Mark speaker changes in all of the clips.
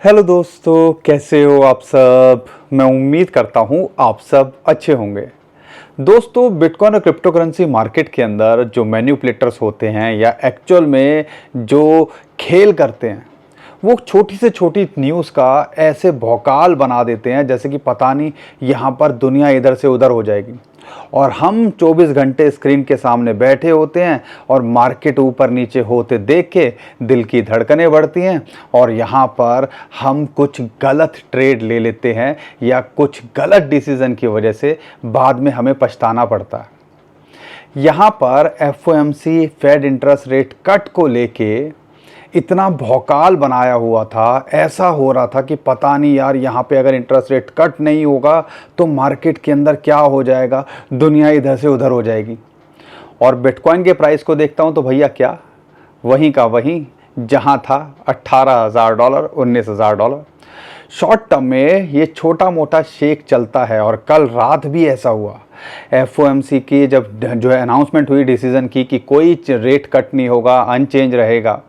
Speaker 1: Hello दोस्तों, कैसे हो आप सब। मैं उम्मीद करता हूँ आप सब अच्छे होंगे। दोस्तों, बिटकॉइन और क्रिप्टो करेंसी मार्केट के अंदर जो मैन्युपुलेटर्स होते हैं या एक्चुअल में जो खेल करते हैं, वो छोटी से छोटी न्यूज़ का ऐसे भौकाल बना देते हैं जैसे कि पता नहीं यहाँ पर दुनिया इधर से उधर हो जाएगी। और हम 24 घंटे स्क्रीन के सामने बैठे होते हैं और मार्केट ऊपर नीचे होते देख के दिल की धड़कनें बढ़ती हैं और यहाँ पर हम कुछ गलत ट्रेड ले लेते हैं या कुछ गलत डिसीजन की वजह से बाद में हमें पछताना पड़ता है। यहाँ पर FOMC Fed interest rate cut को लेके इतना भौकाल बनाया हुआ था, ऐसा हो रहा था कि पता नहीं यार यहाँ पे अगर इंटरेस्ट रेट कट नहीं होगा तो मार्केट के अंदर क्या हो जाएगा, दुनिया इधर से उधर हो जाएगी। और बिटकॉइन के प्राइस को देखता हूँ तो भैया क्या वहीं का वहीं, जहाँ था $18,000 $19,000। शॉर्ट टर्म में ये छोटा मोटा शेक चलता है और कल रात भी ऐसा हुआ। एफओएमसी की जब जो है अनाउंसमेंट हुई डिसीज़न की कि कोई रेट कट नहीं होगा, अनचेंज रहेगा,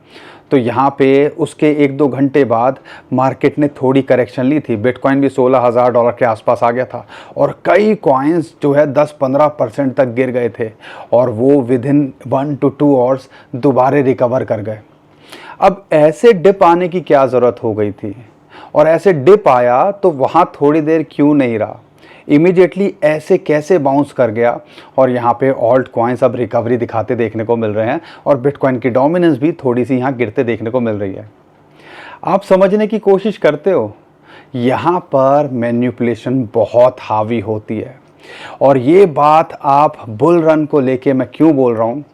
Speaker 1: तो यहाँ पे उसके 1-2 घंटे बाद मार्केट ने थोड़ी करेक्शन ली थी। बिटकॉइन भी $16,000 के आसपास आ गया था और कई कॉइन्स जो है 10-15% तक गिर गए थे और वो विद इन 1 to 2 आवर्स दोबारा रिकवर कर गए। अब ऐसे डिप आने की क्या ज़रूरत हो गई थी, और ऐसे डिप आया तो वहाँ थोड़ी देर क्यों नहीं रहा, इमीडिएटली ऐसे कैसे बाउंस कर गया। और यहाँ पे ऑल्ट कॉइन्स अब रिकवरी दिखाते देखने को मिल रहे हैं और बिटकॉइन की डोमिनेंस भी थोड़ी सी यहाँ गिरते देखने को मिल रही है। आप समझने की कोशिश करते हो, यहाँ पर मैन्युपुलेशन बहुत हावी होती है। और ये बात आप बुल रन को लेके मैं क्यों बोल रहा हूँ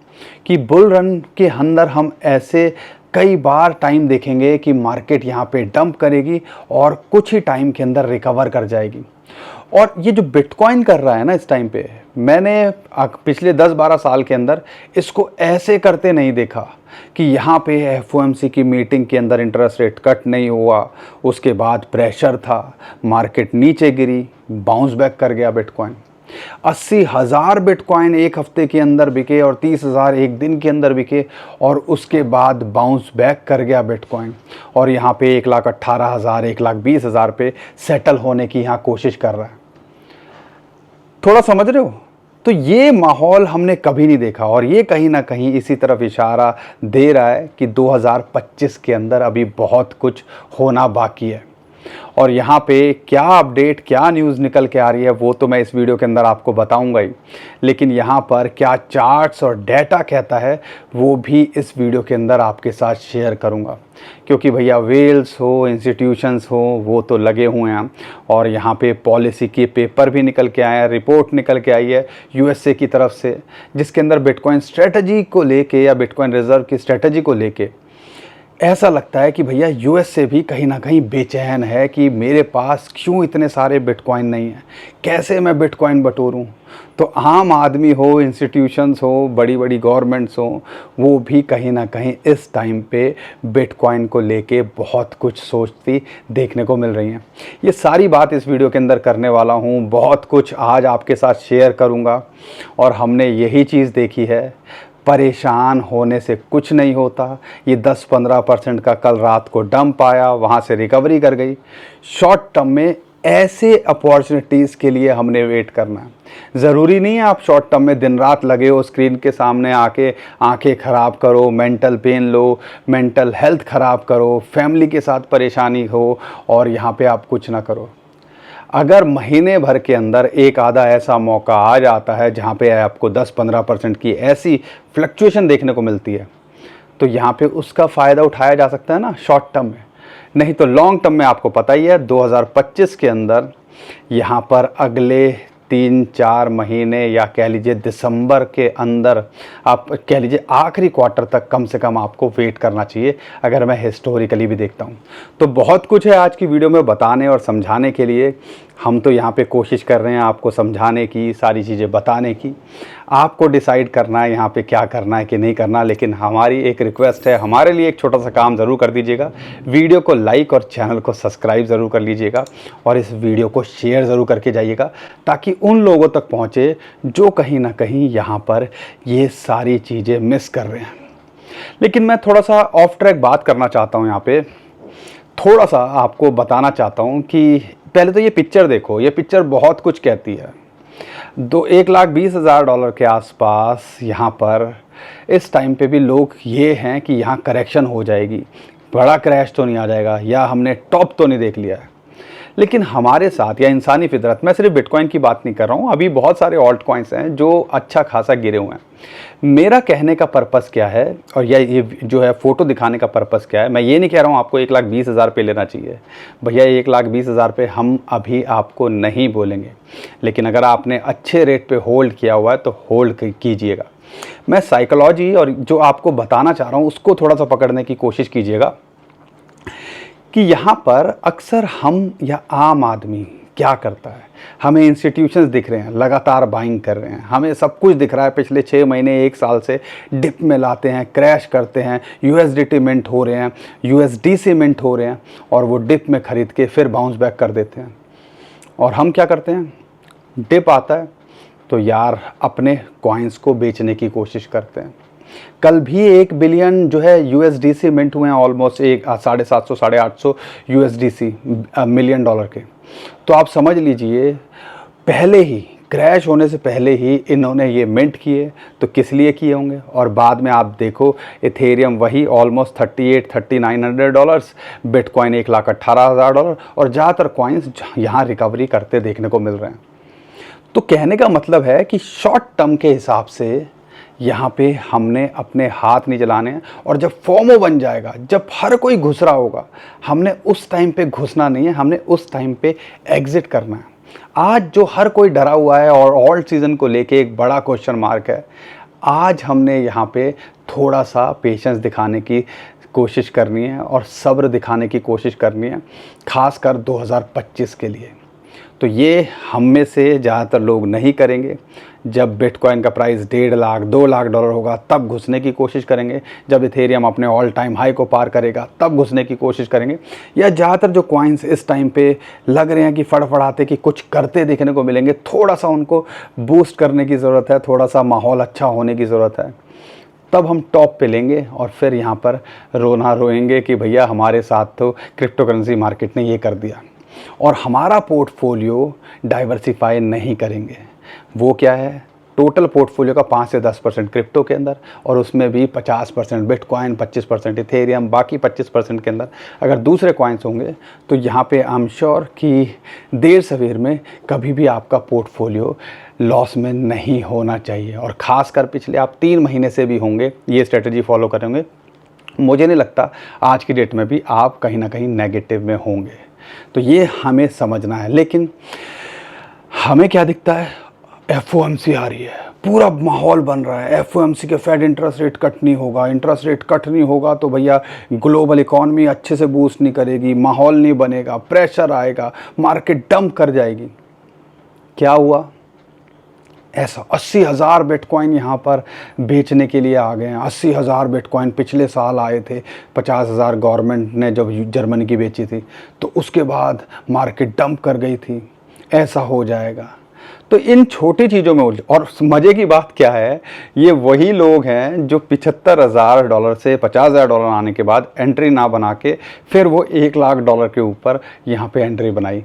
Speaker 1: कि बुल रन के अंदर हम ऐसे कई बार टाइम देखेंगे कि मार्केट यहाँ पे डंप करेगी और कुछ ही टाइम के अंदर रिकवर कर जाएगी। और ये जो बिटकॉइन कर रहा है ना इस टाइम पे, मैंने पिछले 10-12 साल के अंदर इसको ऐसे करते नहीं देखा कि यहाँ पे एफओएमसी की मीटिंग के अंदर इंटरेस्ट रेट कट नहीं हुआ, उसके बाद प्रेशर था, मार्केट नीचे गिरी, बाउंस बैक कर गया बिटकॉइन। 80,000 बिटकॉइन एक हफ्ते के अंदर बिके और 30,000 एक दिन के अंदर बिके और उसके बाद बाउंस बैक कर गया बिटकॉइन और यहाँ पे 1,18,000 1,20,000 पे सेटल होने की यहाँ कोशिश कर रहा है। थोड़ा समझ रहे हो? तो ये माहौल हमने कभी नहीं देखा और ये कहीं ना कहीं इसी तरफ इशारा दे रहा है कि 2025 के अंदर अभी बहुत कुछ होना बाकी है। और यहाँ पे क्या अपडेट, क्या न्यूज़ निकल के आ रही है वो तो मैं इस वीडियो के अंदर आपको बताऊंगा ही, लेकिन यहाँ पर क्या चार्ट्स और डेटा कहता है वो भी इस वीडियो के अंदर आपके साथ शेयर करूँगा। क्योंकि भैया वेल्स हो, इंस्टीट्यूशंस हो, वो तो लगे हुए हैं और यहाँ पे पॉलिसी के पेपर भी निकल के आए हैं, रिपोर्ट निकल के आई है यूएसए की तरफ से, जिसके अंदर बिटकॉइन स्ट्रेटजी को लेके या बिटकॉइन रिजर्व की स्ट्रेटजी को लेके ऐसा लगता है कि भैया यूएस से भी कहीं ना कहीं बेचैन है कि मेरे पास क्यों इतने सारे बिटकॉइन नहीं हैं, कैसे मैं बिटकॉइन बटोरूं। तो आम आदमी हो, इंस्टीट्यूशंस हो, बड़ी बड़ी गवर्नमेंट्स हो, वो भी कहीं ना कहीं इस टाइम पे बिटकॉइन को लेके बहुत कुछ सोचती देखने को मिल रही हैं। ये सारी बात इस वीडियो के अंदर करने वाला हूँ, बहुत कुछ आज आपके साथ शेयर करूँगा। और हमने यही चीज़ देखी है, परेशान होने से कुछ नहीं होता। ये 10-15% का कल रात को डंप आया, वहाँ से रिकवरी कर गई। शॉर्ट टर्म में ऐसे अपॉर्चुनिटीज़ के लिए हमने वेट करना है। ज़रूरी नहीं है आप शॉर्ट टर्म में दिन रात लगे हो स्क्रीन के सामने आके आंखें ख़राब करो, मेंटल पेन लो, मेंटल हेल्थ ख़राब करो, फैमिली के साथ परेशानी हो और यहाँ पे आप कुछ ना करो। अगर महीने भर के अंदर एक आधा ऐसा मौका आ जाता है जहाँ पे आपको 10-15% की ऐसी फ्लक्चुएशन देखने को मिलती है, तो यहाँ पे उसका फ़ायदा उठाया जा सकता है ना शॉर्ट टर्म में। नहीं तो लॉन्ग टर्म में आपको पता ही है 2025 के अंदर यहाँ पर अगले 3-4 महीने या कह लीजिए दिसंबर के अंदर, आप कह लीजिए आखिरी क्वार्टर तक कम से कम आपको वेट करना चाहिए, अगर मैं हिस्टोरिकली भी देखता हूँ। तो बहुत कुछ है आज की वीडियो में बताने और समझाने के लिए। हम तो यहाँ पे कोशिश कर रहे हैं आपको समझाने की, सारी चीज़ें बताने की। आपको डिसाइड करना है यहाँ पे क्या करना है कि नहीं करना, लेकिन हमारी एक रिक्वेस्ट है, हमारे लिए एक छोटा सा काम ज़रूर कर दीजिएगा। वीडियो को लाइक और चैनल को सब्सक्राइब ज़रूर कर लीजिएगा और इस वीडियो को शेयर ज़रूर करके जाइएगा ताकि उन लोगों तक पहुँचे जो कहीं ना कहीं यहाँ पर ये सारी चीज़ें मिस कर रहे हैं। लेकिन मैं थोड़ा सा ऑफ ट्रैक बात करना चाहता हूँ यहाँ पे। थोड़ा सा आपको बताना चाहता हूँ कि पहले तो ये पिक्चर देखो, ये पिक्चर बहुत कुछ कहती है। 1,20,000 डॉलर के आसपास यहाँ पर इस टाइम पे भी लोग ये हैं कि यहाँ करेक्शन हो जाएगी, बड़ा क्रैश तो नहीं आ जाएगा, या हमने टॉप तो नहीं देख लिया है। लेकिन हमारे साथ या इंसानी फितरत, मैं सिर्फ बिटकॉइन की बात नहीं कर रहा हूँ, अभी बहुत सारे ऑल्ट कॉइन्स हैं जो अच्छा खासा गिरे हुए हैं। मेरा कहने का पर्पस क्या है, और ये जो है फ़ोटो दिखाने का पर्पस क्या है, मैं ये नहीं कह रहा हूँ आपको 1,20,000 पे लेना चाहिए भैया, 1,20,000 पे हम अभी आपको नहीं बोलेंगे। लेकिन अगर आपने अच्छे रेट पे होल्ड किया हुआ है तो होल्ड कीजिएगा। मैं साइकोलॉजी और जो आपको बताना चाह रहा हूँ उसको थोड़ा सा पकड़ने की कोशिश कीजिएगा कि यहाँ पर अक्सर हम या आम आदमी क्या करता है, हमें इंस्टीट्यूशंस दिख रहे हैं लगातार बाइंग कर रहे हैं, हमें सब कुछ दिख रहा है, पिछले 6 महीने 1 साल से डिप में लाते हैं, क्रैश करते हैं, यूएसडीटी मिंट हो रहे हैं, यूएसडीसी मिंट हो रहे हैं, और वो डिप में ख़रीद के फिर बाउंस बैक कर देते हैं। और हम क्या करते हैं, डिप आता है तो यार अपने कॉइन्स को बेचने की कोशिश करते हैं। कल भी 1 बिलियन जो है यूएसडीसी मिंट हुए हैं, ऑलमोस्ट 750 850 यूएसडीसी मिलियन डॉलर के। तो आप समझ लीजिए पहले ही क्रैश होने से पहले ही इन्होंने ये मिंट किए, तो किस लिए किए होंगे। और बाद में आप देखो इथेरियम वही ऑलमोस्ट 38-3900 डॉलर्स, बिटकॉइन 1,18,000 डॉलर, और ज़्यादातर कॉइन्स यहाँ रिकवरी करते देखने को मिल रहे हैं। तो कहने का मतलब है कि शॉर्ट टर्म के हिसाब से यहाँ पे हमने अपने हाथ नहीं जलाने हैं, और जब फोमो बन जाएगा, जब हर कोई घुस रहा होगा, हमने उस टाइम पे घुसना नहीं है, हमने उस टाइम पे एग्जिट करना है। आज जो हर कोई डरा हुआ है और ऑल्ट सीज़न को लेके एक बड़ा क्वेश्चन मार्क है, आज हमने यहाँ पे थोड़ा सा पेशेंस दिखाने की कोशिश करनी है और सब्र दिखाने की कोशिश करनी है, खासकर 2025 के लिए। तो ये हम में से ज़्यादातर लोग नहीं करेंगे। जब बिटकॉइन का प्राइस 1.5 लाख 2 लाख डॉलर होगा तब घुसने की कोशिश करेंगे, जब इथेरियम अपने ऑल टाइम हाई को पार करेगा तब घुसने की कोशिश करेंगे, या ज़्यादातर जो कॉइन्स इस टाइम पे लग रहे हैं कि फड़फड़ाते कि कुछ करते देखने को मिलेंगे, थोड़ा सा उनको बूस्ट करने की ज़रूरत है, थोड़ा सा माहौल अच्छा होने की ज़रूरत है, तब हम टॉप पे लेंगे और फिर यहाँ पर रोना रोएंगे कि भैया हमारे साथ तो क्रिप्टो करेंसी मार्केट ने ये कर दिया। और हमारा पोर्टफोलियो डाइवर्सिफाई नहीं करेंगे। वो क्या है, टोटल पोर्टफोलियो का 5 से 10% क्रिप्टो के अंदर, और उसमें भी 50% बिटकॉइन, 25% इथेरियम, बाकी 25% के अंदर अगर दूसरे कॉइन्स होंगे, तो यहाँ पे आई एम श्योर कि देर सवेर में कभी भी आपका पोर्टफोलियो लॉस में नहीं होना चाहिए। और ख़ासकर पिछले आप 3 महीने से भी होंगे ये स्ट्रेटजी फॉलो करेंगे, मुझे नहीं लगता आज की डेट में भी आप कहीं ना कहीं नेगेटिव में होंगे। तो ये हमें समझना है। लेकिन हमें क्या दिखता है, एफओएमसी आ रही है, पूरा माहौल बन रहा है, एफओएमसी के फेड इंटरेस्ट रेट कट नहीं होगा, इंटरेस्ट रेट कट नहीं होगा तो भैया ग्लोबल इकॉनमी अच्छे से बूस्ट नहीं करेगी, माहौल नहीं बनेगा, प्रेशर आएगा, मार्केट डंप कर जाएगी। क्या हुआ, ऐसा 80,000 बिटकॉइन यहाँ पर बेचने के लिए आ गए हैं। 80,000 बिटकॉइन पिछले साल आए थे, 50,000 गवर्नमेंट ने जब जर्मनी की बेची थी, तो उसके बाद मार्केट डंप कर गई थी। ऐसा हो जाएगा। तो इन छोटी चीज़ों में और मज़े की बात क्या है, ये वही लोग हैं जो 75,000 डॉलर से 50,000 डॉलर आने के बाद एंट्री ना बना के फिर वो 1 लाख डॉलर के ऊपर यहाँ पे एंट्री बनाई।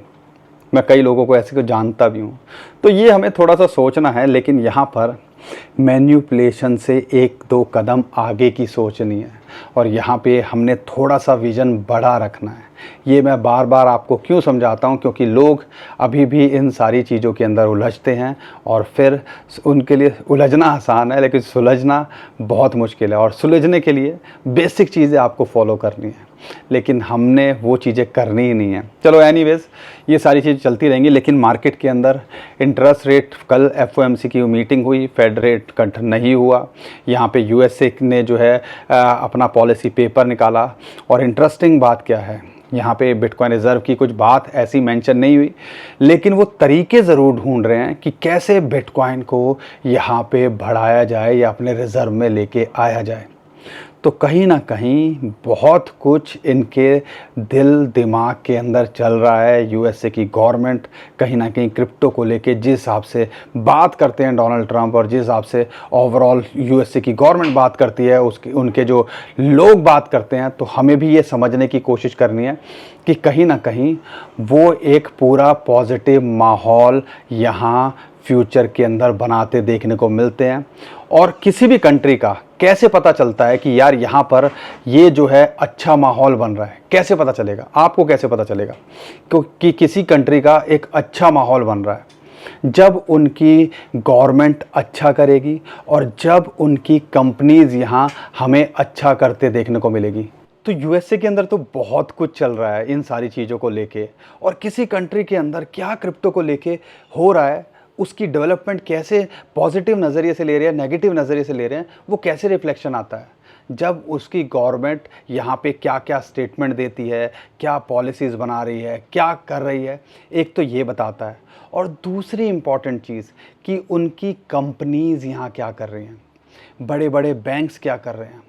Speaker 1: मैं कई लोगों को ऐसे को जानता भी हूँ। तो ये हमें थोड़ा सा सोचना है, लेकिन यहाँ पर मैन्युपुलेशन से 1-2 कदम आगे की सोचनी है, और यहाँ पे हमने थोड़ा सा विज़न बड़ा रखना है। ये मैं बार बार आपको क्यों समझाता हूँ, क्योंकि लोग अभी भी इन सारी चीज़ों के अंदर उलझते हैं, और फिर उनके लिए उलझना आसान है लेकिन सुलझना बहुत मुश्किल है। और सुलझने के लिए बेसिक चीज़ें आपको फॉलो करनी है, लेकिन हमने वो चीज़ें करनी ही नहीं है। चलो एनीवेज, ये सारी चीज़ चलती रहेंगी। लेकिन मार्केट के अंदर इंटरेस्ट रेट, कल एफओएमसी की मीटिंग हुई, फेड रेट कट नहीं हुआ। यहाँ पे यूएसए ने जो है अपना पॉलिसी पेपर निकाला। और इंटरेस्टिंग बात क्या है, यहाँ पे बिटकॉइन रिज़र्व की कुछ बात ऐसी मेंशन नहीं हुई, लेकिन वो तरीके ज़रूर ढूंढ रहे हैं कि कैसे बिटकॉइन को यहाँ पे बढ़ाया जाए या अपने रिज़र्व में लेके आया जाए। तो कहीं ना कहीं बहुत कुछ इनके दिल दिमाग के अंदर चल रहा है। यूएसए की गवर्नमेंट कहीं ना कहीं क्रिप्टो को लेके जिस हिसाब से बात करते हैं डोनाल्ड ट्रंप, और जिस हिसाब से ओवरऑल यूएसए की गवर्नमेंट बात करती है, उसके उनके जो लोग बात करते हैं, तो हमें भी ये समझने की कोशिश करनी है कि कहीं ना कहीं वो एक पूरा पॉजिटिव माहौल यहाँ फ्यूचर के अंदर बनाते देखने को मिलते हैं। और किसी भी कंट्री का कैसे पता चलता है कि यार यहाँ पर ये जो है अच्छा माहौल बन रहा है, कैसे पता चलेगा? आपको कैसे पता चलेगा क्योंकि किसी कंट्री का एक अच्छा माहौल बन रहा है? जब उनकी गवर्नमेंट अच्छा करेगी और जब उनकी कंपनीज यहाँ हमें अच्छा करते देखने को मिलेगी। तो यूएसए के अंदर तो बहुत कुछ चल रहा है इन सारी चीज़ों को लेके, और किसी कंट्री के अंदर क्या क्रिप्टो को लेके हो रहा है, उसकी डेवलपमेंट कैसे पॉजिटिव नज़रिए से ले रहे हैं, नेगेटिव नज़रिए से ले रहे हैं, वो कैसे रिफ्लेक्शन आता है जब उसकी गवर्नमेंट यहाँ पे क्या क्या स्टेटमेंट देती है, क्या पॉलिसीज़ बना रही है, क्या कर रही है। एक तो ये बताता है, और दूसरी इम्पॉर्टेंट चीज़ कि उनकी कंपनीज़ यहाँ क्या कर रही हैं, बड़े बड़े बैंक्स क्या कर रहे हैं।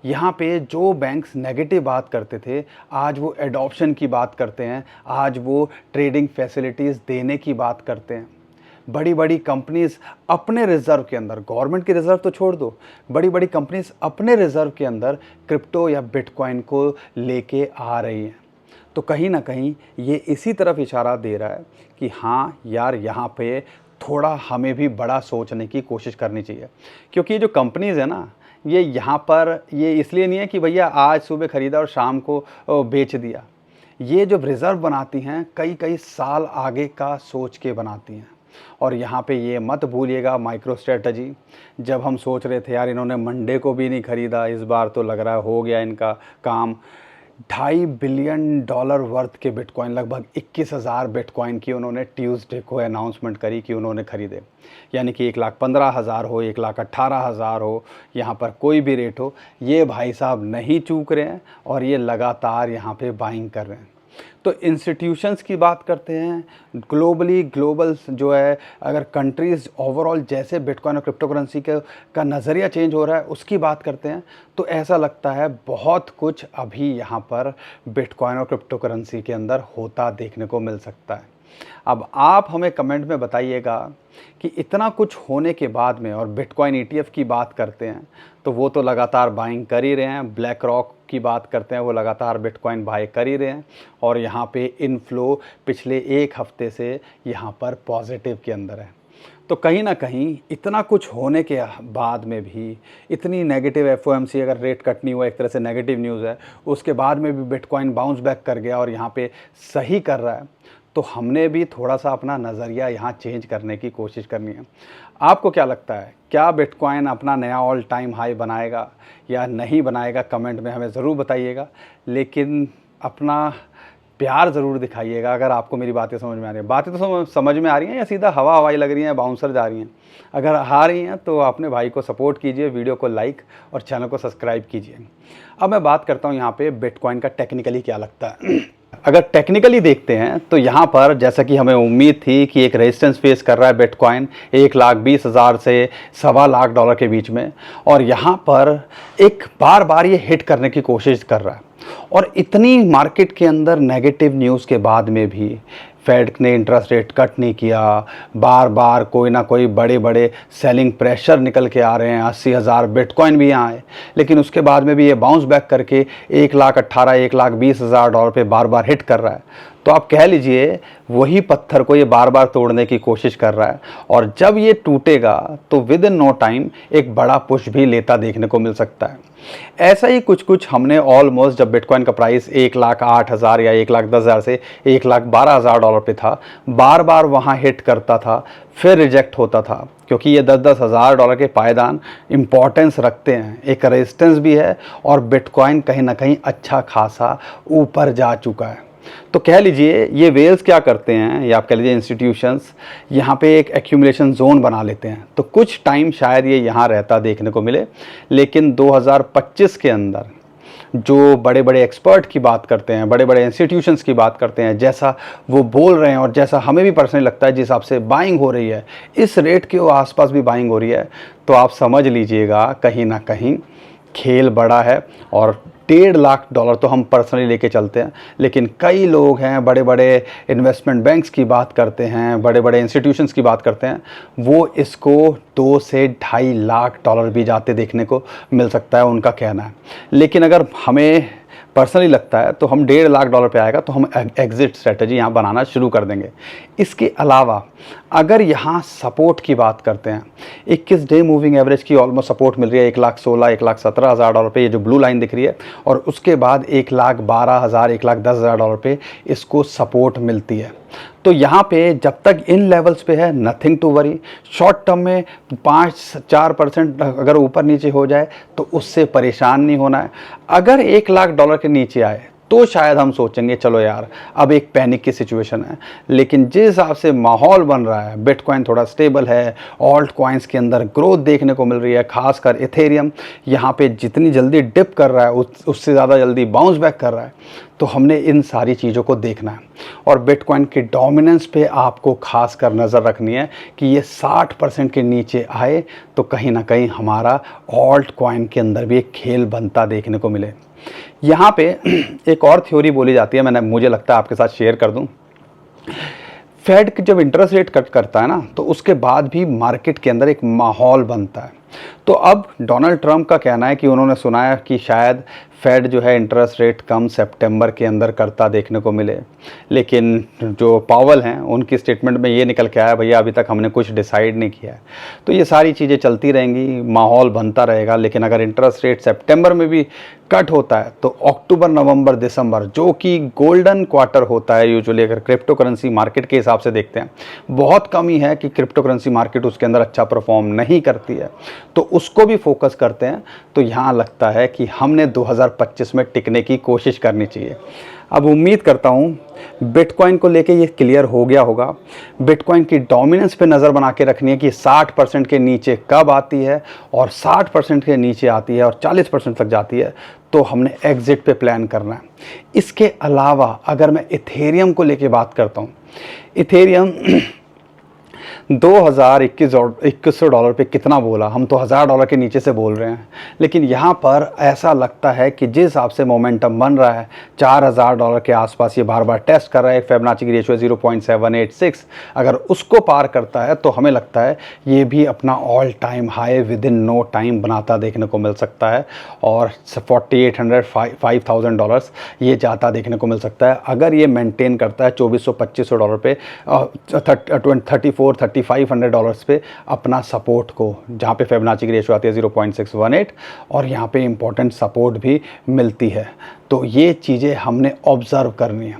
Speaker 1: यहाँ पे जो बैंक्स नेगेटिव बात करते थे, आज वो एडॉप्शन की बात करते हैं, आज वो ट्रेडिंग फैसिलिटीज़ देने की बात करते हैं। बड़ी बड़ी कंपनीज़ अपने रिज़र्व के अंदर, गवर्नमेंट की रिज़र्व तो छोड़ दो, बड़ी बड़ी कंपनीज़ अपने रिज़र्व के अंदर क्रिप्टो या बिटकॉइन को लेके आ रही हैं। तो कहीं ना कहीं ये इसी तरफ इशारा दे रहा है कि हाँ यार, यहाँ पे थोड़ा हमें भी बड़ा सोचने की कोशिश करनी चाहिए। क्योंकि ये जो कंपनीज़ है ना, ये यहाँ पर ये इसलिए नहीं है कि भैया आज सुबह ख़रीदा और शाम को बेच दिया। ये जो रिज़र्व बनाती हैं, कई कई साल आगे का सोच के बनाती हैं। और यहाँ पे ये मत भूलिएगा माइक्रो स्ट्रेटजी, जब हम सोच रहे थे यार इन्होंने मंडे को भी नहीं ख़रीदा, इस बार तो लग रहा है हो गया इनका काम। $2.5 बिलियन वर्थ के बिटकॉइन, लगभग 21,000 बिटकॉइन की उन्होंने ट्यूसडे को अनाउंसमेंट करी कि उन्होंने ख़रीदे। यानी कि 1,15,000 हो, 1,18,000 हो, यहाँ पर कोई भी रेट हो, ये भाई साहब नहीं चूक रहे हैं और ये लगातार यहाँ पे बाइंग कर रहे हैं। तो इंस्टीट्यूशंस की बात करते हैं, ग्लोबल जो है, अगर कंट्रीज़ ओवरऑल जैसे बिटकॉइन और क्रिप्टो करेंसी का नज़रिया चेंज हो रहा है उसकी बात करते हैं, तो ऐसा लगता है बहुत कुछ अभी यहाँ पर बिटकॉइन और क्रिप्टो करेंसी के अंदर होता देखने को मिल सकता है। अब आप हमें कमेंट में बताइएगा कि इतना कुछ होने के बाद में, और बिटकॉइन ईटीएफ की बात करते हैं तो वो तो लगातार बाइंग कर ही रहे हैं, ब्लैक रॉक की बात करते हैं वो लगातार बिटकॉइन बाय कर ही रहे हैं, और यहाँ पे इनफ्लो पिछले एक हफ्ते से यहाँ पर पॉजिटिव के अंदर है। तो कहीं ना कहीं इतना कुछ होने के बाद में भी, इतनी नेगेटिव एफओएमसी अगर रेट कट नहीं हुआ, एक तरह से नेगेटिव न्यूज़ है, उसके बाद में भी बिटकॉइन बाउंस बैक कर गया और यहाँ पे सही कर रहा है, तो हमने भी थोड़ा सा अपना नज़रिया यहाँ चेंज करने की कोशिश करनी है। आपको क्या लगता है, क्या बिटकॉइन अपना नया ऑल टाइम हाई बनाएगा या नहीं बनाएगा? कमेंट में हमें ज़रूर बताइएगा, लेकिन अपना प्यार ज़रूर दिखाइएगा अगर आपको मेरी बातें समझ में आ रही हैं। बातें तो समझ में आ रही हैं या सीधा हवा हवाई लग रही हैं, बाउंसर जा रही हैं? अगर आ रही हैं तो अपने भाई को सपोर्ट कीजिए, वीडियो को लाइक और चैनल को सब्सक्राइब कीजिए। अब मैं बात करता हूँ यहाँ पे बिटकॉइन का टेक्निकली क्या लगता है। अगर टेक्निकली देखते हैं तो यहाँ पर जैसा कि हमें उम्मीद थी कि एक रेजिस्टेंस फेस कर रहा है बिटकॉइन 1,20,000 से $1,25,000 के बीच में, और यहाँ पर एक बार बार ये हिट करने की कोशिश कर रहा है। और इतनी मार्केट के अंदर नेगेटिव न्यूज़ के बाद में भी फेड ने इंटरेस्ट रेट कट नहीं किया, बार बार कोई ना कोई बड़े बड़े सेलिंग प्रेशर निकल के आ रहे हैं, 80,000 बिटकॉइन भी यहाँ आए, लेकिन उसके बाद में भी ये बाउंस बैक करके 1,18,000 $1,20,000 पे बार बार हिट कर रहा है। तो आप कह लीजिए वही पत्थर को ये बार बार तोड़ने की कोशिश कर रहा है, और जब ये टूटेगा तो विद इन नो टाइम एक बड़ा पुश भी लेता देखने को मिल सकता है। ऐसा ही कुछ हमने ऑलमोस्ट, जब बिटकॉइन का प्राइस 1,08,000 या 1,10,000 से 1,12,000 डॉलर पे था, बार बार वहाँ हिट करता था, फिर रिजेक्ट होता था, क्योंकि ये 10,000 डॉलर के पायदान इंपॉर्टेंस रखते हैं, एक रेजिस्टेंस भी है, और बिटकॉइन कहीं ना कहीं अच्छा खासा ऊपर जा चुका है। तो कह लीजिए ये वेल्स क्या करते हैं, या आप कह लीजिए इंस्टीट्यूशंस यहाँ पे एक एक्यूमुलेशन जोन बना लेते हैं, तो कुछ टाइम शायद ये यहाँ रहता देखने को मिले। लेकिन 2025 के अंदर जो बड़े बड़े एक्सपर्ट की बात करते हैं, बड़े बड़े इंस्टीट्यूशंस की बात करते हैं, जैसा वो बोल रहे हैं और जैसा हमें भी पर्सनली लगता है, जिस हिसाब से बाइंग हो रही है, इस रेट के आसपास भी बाइंग हो रही है, तो आप समझ लीजिएगा कहीं ना कहीं खेल बड़ा है और $1.5 लाख तो हम पर्सनली लेके चलते हैं, लेकिन कई लोग हैं, बड़े बड़े इन्वेस्टमेंट बैंक्स की बात करते हैं, बड़े बड़े इंस्टीट्यूशंस की बात करते हैं, वो इसको 2 से $2.5 लाख भी जाते देखने को मिल सकता है, उनका कहना है। लेकिन अगर हमें पर्सनली लगता है तो हम $1.5 लाख पे आएगा तो हम एग्जिट स्ट्रेटजी यहाँ बनाना शुरू कर देंगे। इसके अलावा अगर यहाँ सपोर्ट की बात करते हैं, 21 डे मूविंग एवरेज की ऑलमोस्ट सपोर्ट मिल रही है $1,16,000 $1,17,000 पे, ये जो ब्लू लाइन दिख रही है, और उसके बाद $1,12,000 $1,10,000 पे इसको सपोर्ट मिलती है। तो यहाँ पे जब तक इन लेवल्स पे है, nothing to worry. Short term में 5-4% अगर ऊपर नीचे हो जाए तो उससे परेशान नहीं होना है। अगर $1,00,000 के नीचे आए तो शायद हम सोचेंगे चलो यार अब एक पैनिक की सिचुएशन है। लेकिन जिस हिसाब से माहौल बन रहा है, बिटकॉइन थोड़ा स्टेबल है, ऑल्ट कॉइन्स के अंदर ग्रोथ देखने को मिल रही है, खासकर इथेरियम यहाँ पे जितनी जल्दी डिप कर रहा है उससे ज़्यादा जल्दी बाउंस बैक कर रहा है, तो हमने इन सारी चीज़ों को देखना है। और बिटकॉइन की डोमिनेंस पे आपको खासकर नज़र रखनी है कि ये 60% के नीचे आए तो कहीं ना कहीं हमारा ऑल्ट कॉइन के अंदर भी एक खेल बनता देखने को मिले। यहाँ पे एक और थ्योरी बोली जाती है, मुझे लगता है आपके साथ शेयर कर दूं। फेड जब इंटरेस्ट रेट कट करता है ना, तो उसके बाद भी मार्केट के अंदर एक माहौल बनता है। तो अब डोनाल्ड ट्रंप का कहना है कि उन्होंने सुना है कि शायद फेड जो है इंटरेस्ट रेट कम सितंबर के अंदर करता देखने को मिले, लेकिन जो पावल हैं उनकी स्टेटमेंट में ये निकल के आया भैया अभी तक हमने कुछ डिसाइड नहीं किया है। तो ये सारी चीज़ें चलती रहेंगी, माहौल बनता रहेगा। लेकिन अगर इंटरेस्ट रेट सितंबर में भी कट होता है तो अक्टूबर नवंबर दिसंबर, जो कि गोल्डन क्वार्टर होता है यूजुअली, अगर क्रिप्टो करेंसी मार्केट के हिसाब से देखते हैं, बहुत कम ही है कि क्रिप्टो करेंसी मार्केट उसके अंदर अच्छा परफॉर्म नहीं करती है, तो उसको भी फोकस करते हैं। तो यहाँ लगता है कि हमने 2025 में टिकने की कोशिश करनी चाहिए। अब उम्मीद करता हूँ बिटकॉइन को लेके ये क्लियर हो गया होगा। बिटकॉइन की डोमिनेंस पे नज़र बना के रखनी है कि 60% के नीचे कब आती है, और 60% के नीचे आती है और 40% तक जाती है तो हमने एग्जिट पे प्लान करना है। इसके अलावा अगर मैं इथेरियम को लेके बात करता हूँ, इथेरियम $2,021 पे कितना बोला, हम तो $1,000 के नीचे से बोल रहे हैं। लेकिन यहाँ पर ऐसा लगता है कि जिस हिसाब से मोमेंटम बन रहा है, $4,000 के आसपास ये बार बार टेस्ट कर रहा है। फिबोनाची की रेशियो 0.786, अगर उसको पार करता है तो हमें लगता है ये भी अपना all time high within no time बनाता देखने को मिल सकता है, और $4,800 $5,000 ये जाता देखने को मिल सकता है। अगर ये मेंटेन करता है $2,200-$2,500 पे, $3,500 पे अपना सपोर्ट को, जहाँ पे फिबोनाची की रेशियो आती है 0.618, और यहाँ पे इंपॉर्टेंट सपोर्ट भी मिलती है। तो ये चीज़ें हमने ऑब्ज़र्व करनी है।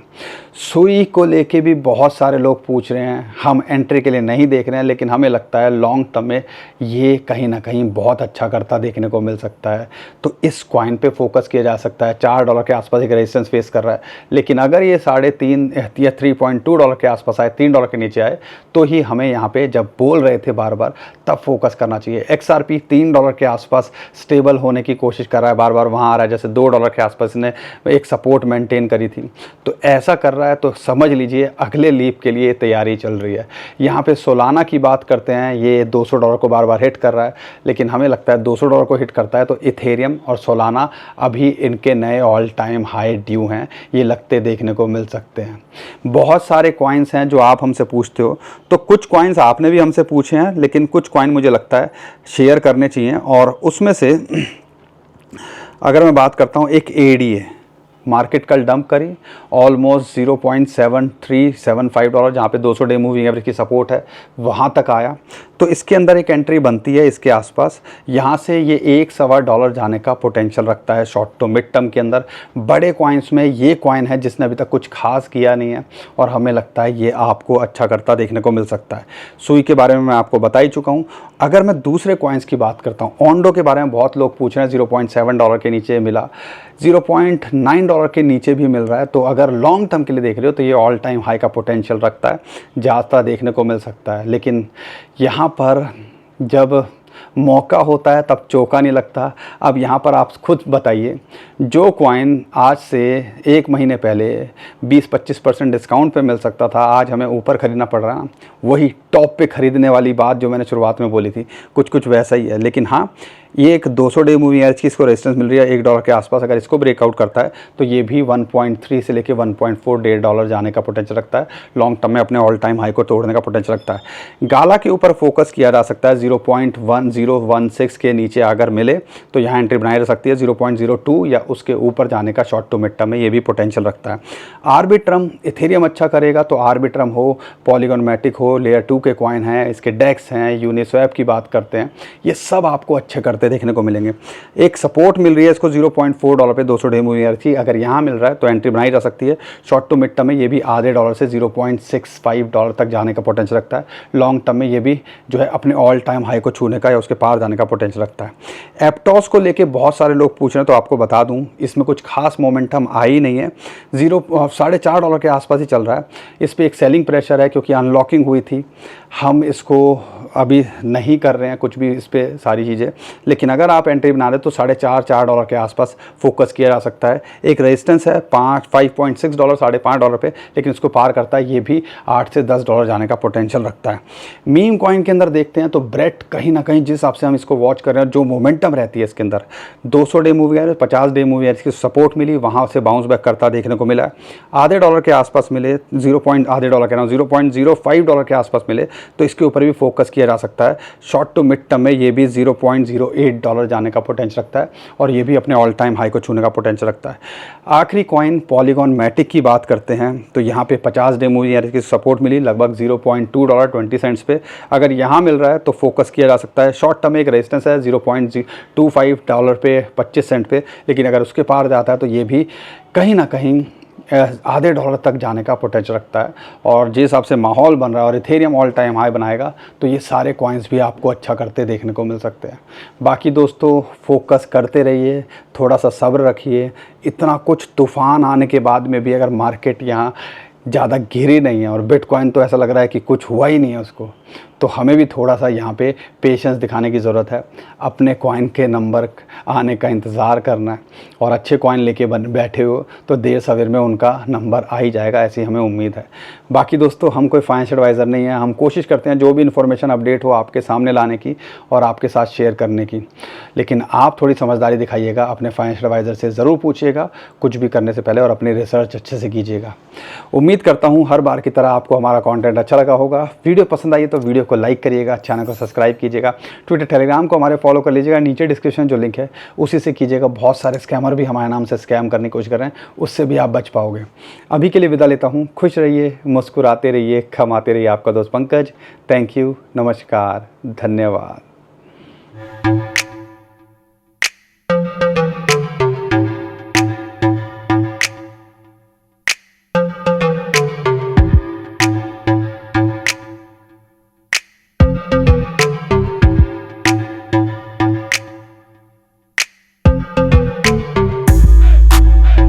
Speaker 1: सुई को लेके भी बहुत सारे लोग पूछ रहे हैं, हम एंट्री के लिए नहीं देख रहे हैं, लेकिन हमें लगता है लॉन्ग टर्म में ये कहीं ना कहीं बहुत अच्छा करता देखने को मिल सकता है। तो इस कॉइन पे फोकस किया जा सकता है। $4 के आसपास एक रेजिस्टेंस फेस कर रहा है, लेकिन अगर ये 3.5 या $3.2 के आसपास आए, $3 के नीचे आए, तो ही हमें यहाँ पे जब बोल रहे थे बार बार तब फोकस करना चाहिए। XRP $3 के आसपास स्टेबल होने की कोशिश कर रहा है, बार बार वहाँ आ रहा है। जैसे $2 के आसपास ने एक सपोर्ट मेंटेन करी थी, तो ऐसा कर रहा है तो समझ लीजिए अगले लीप के लिए तैयारी चल रही है। यहाँ पे सोलाना की बात करते हैं, ये $200 को बार बार हिट कर रहा है, लेकिन हमें लगता है $200 को हिट करता है तो इथेरियम और सोलाना अभी इनके नए ऑल टाइम हाई ड्यू हैं, ये लगते देखने को मिल सकते हैं। बहुत सारे कॉइन्स हैं जो आप हमसे पूछते हो, तो कुछ कॉइन्स आपने भी हमसे पूछे हैं, लेकिन कुछ कॉइन मुझे लगता है शेयर करने चाहिए। और उसमें से अगर मैं बात करता हूँ, एक ADA मार्केट कल डंप करी ऑलमोस्ट $0.7375, जहाँ पे 200 डे मूविंग एवरेज की सपोर्ट है, वहाँ तक आया। तो इसके अंदर एक एंट्री बनती है इसके आसपास, यहाँ से ये $1-1.25 जाने का पोटेंशियल रखता है शॉर्ट टू मिड टर्म के अंदर। बड़े कॉइन्स में ये कॉइन है जिसने अभी तक कुछ खास किया नहीं है, और हमें लगता है ये आपको अच्छा करता देखने को मिल सकता है। सुई के बारे में मैं आपको बता ही चुका हूँ। अगर मैं दूसरे कॉइन्स की बात करता हूँ, ओंडो के बारे में बहुत लोग पूछ रहे हैं, $0.7 के नीचे मिला, $0.9 के नीचे भी मिल रहा है। तो अगर लॉन्ग टर्म के लिए देख रहे हो तो ये ऑल टाइम हाई का पोटेंशियल रखता है, ज़्यादा देखने को मिल सकता है। लेकिन यहाँ पर जब मौका होता है तब चौका नहीं लगता। अब यहाँ पर आप खुद बताइए, जो कॉइन आज से 1 महीने पहले 20-25% डिस्काउंट पे मिल सकता था, आज हमें ऊपर ख़रीदना पड़ रहा है। वही टॉप पे ख़रीदने वाली बात जो मैंने शुरुआत में बोली थी, कुछ कुछ वैसा ही है। लेकिन हाँ, ये एक 200 डे मूविंग एवरेज की इसको रेजिस्टेंस मिल रही है $1 के आसपास। अगर इसको ब्रेकआउट करता है तो ये भी 1.3 से लेके 1.4 $1 जाने का पोटेंशियल रखता है। लॉन्ग टर्म में अपने ऑल टाइम हाई को तोड़ने का पोटेंशियल रखता है। गाला के ऊपर फोकस किया जा सकता है। 0.1016 के नीचे अगर मिले तो यहाँ एंट्री बनाई जा सकती है। 0.02 या उसके ऊपर जाने का शॉर्ट टू मिड टर्म में ये भी पोटेंशियल रखता है। आर्बिट्रम इथेरियम अच्छा करेगा तो आर्बिट्रम हो, पॉलीगॉन मैटिक हो, लेयर 2 के कॉइन हैं, इसके डेक्स हैं, यूनिस्वैप की बात करते हैं, ये सब आपको अच्छे करते देखने को मिलेंगे। एक सपोर्ट मिल रही है इसको $0.4 पे 200 डे मूविंग एवरेज की। अगर यहाँ मिल रहा है तो एंट्री बनाई जा सकती है। शॉर्ट टू मिड टर्म में ये भी आधे डॉलर से $0.65 तक जाने का पोटेंशियल रखता है। लॉन्ग टर्म में ये भी जो है अपने ऑल टाइम हाई को छूने का या उसके पार जाने का पोटेंशियल रखता है। एप्टॉस को लेके बहुत सारे लोग पूछ रहे हैं तो आपको बता दूं इसमें कुछ खास मोमेंटम आई नहीं है। $4.5 के आसपास ही चल रहा है। इस पर एक सेलिंग प्रेशर है क्योंकि अनलॉकिंग हुई थी। हम इसको अभी नहीं कर रहे हैं कुछ भी इस पर सारी चीज़ें, लेकिन अगर आप एंट्री बना रहे तो $4.5 के आसपास फोकस किया जा सकता है। एक रेजिस्टेंस है $5.6 $5.5 पे, लेकिन इसको पार करता है ये भी $8 से $10 जाने का पोटेंशियल रखता है। मीम कॉइन के अंदर देखते हैं तो ब्रेड कहीं ना कहीं जिस हिसाब से हम इसको वॉच कर रहे हैं, जो मोमेंटम रहती है इसके अंदर 200 day movie average 50 day movie average की सपोर्ट मिली, वहाँ से बाउंस बैक करता देखने को मिला है। आधे डॉलर के आसपास मिले, $0.05 के आसपास मिले तो इसके ऊपर भी फोकस किया जा सकता है। शॉर्ट टू मिड टर्म में ये भी $0.08 जाने का पोटेंशियल रखता है और ये भी अपने ऑल टाइम हाई को छूने का पोटेंशियल रखता है। आखिरी कॉइन पॉलीगॉन मैटिक की बात करते हैं तो यहाँ पे 50 डे मूवी एवरेज की सपोर्ट मिली लगभग $0.2 पे। अगर यहाँ मिल रहा है तो फोकस किया जा सकता है। शॉर्ट टर्म में एक रेजिस्टेंस है $0.25 पे 25 सेंट पे, लेकिन अगर उसके पार जाता है तो ये भी कहीं ना कहीं आधे डॉलर तक जाने का पोटेंशियल रखता है। और जिस हिसाब से माहौल बन रहा है और इथेरियम ऑल टाइम हाई बनाएगा तो ये सारे कॉइन्स भी आपको अच्छा करते देखने को मिल सकते हैं। बाकी दोस्तों फोकस करते रहिए, थोड़ा सा सब्र रखिए। इतना कुछ तूफ़ान आने के बाद में भी अगर मार्केट यहाँ ज़्यादा गिरी नहीं है और बिटकॉइन तो ऐसा लग रहा है कि कुछ हुआ ही नहीं है उसको, तो हमें भी थोड़ा सा यहाँ पे पेशेंस दिखाने की ज़रूरत है। अपने कॉइन के नंबर आने का इंतज़ार करना है और अच्छे कॉइन लेके बैठे हो तो देर सवेर में उनका नंबर आ ही जाएगा, ऐसी हमें उम्मीद है। बाकी दोस्तों हम कोई फाइनेंशियल एडवाइज़र नहीं है, हम कोशिश करते हैं जो भी इन्फॉर्मेशन अपडेट हो आपके सामने लाने की और आपके साथ शेयर करने की, लेकिन आप थोड़ी समझदारी दिखाइएगा। अपने फाइनेंशियल एडवाइज़र से ज़रूर पूछिएगा कुछ भी करने से पहले और अपनी रिसर्च अच्छे से कीजिएगा। उम्मीद करता हूँ हर बार की तरह आपको हमारा कंटेंट अच्छा लगा होगा। वीडियो पसंद आई तो वीडियो को लाइक करिएगा, चैनल को सब्सक्राइब कीजिएगा, ट्विटर टेलीग्राम को हमारे फॉलो कर लीजिएगा, नीचे डिस्क्रिप्शन जो लिंक है उसी से कीजिएगा। बहुत सारे स्कैमर भी हमारे नाम से स्कैम करने की कोशिश कर रहे हैं, उससे भी आप बच पाओगे। अभी के लिए विदा लेता हूँ। खुश रहिए, मुस्कुराते रहिए, कमाते रहिए। आपका दोस्त पंकज। थैंक यू, नमस्कार, धन्यवाद।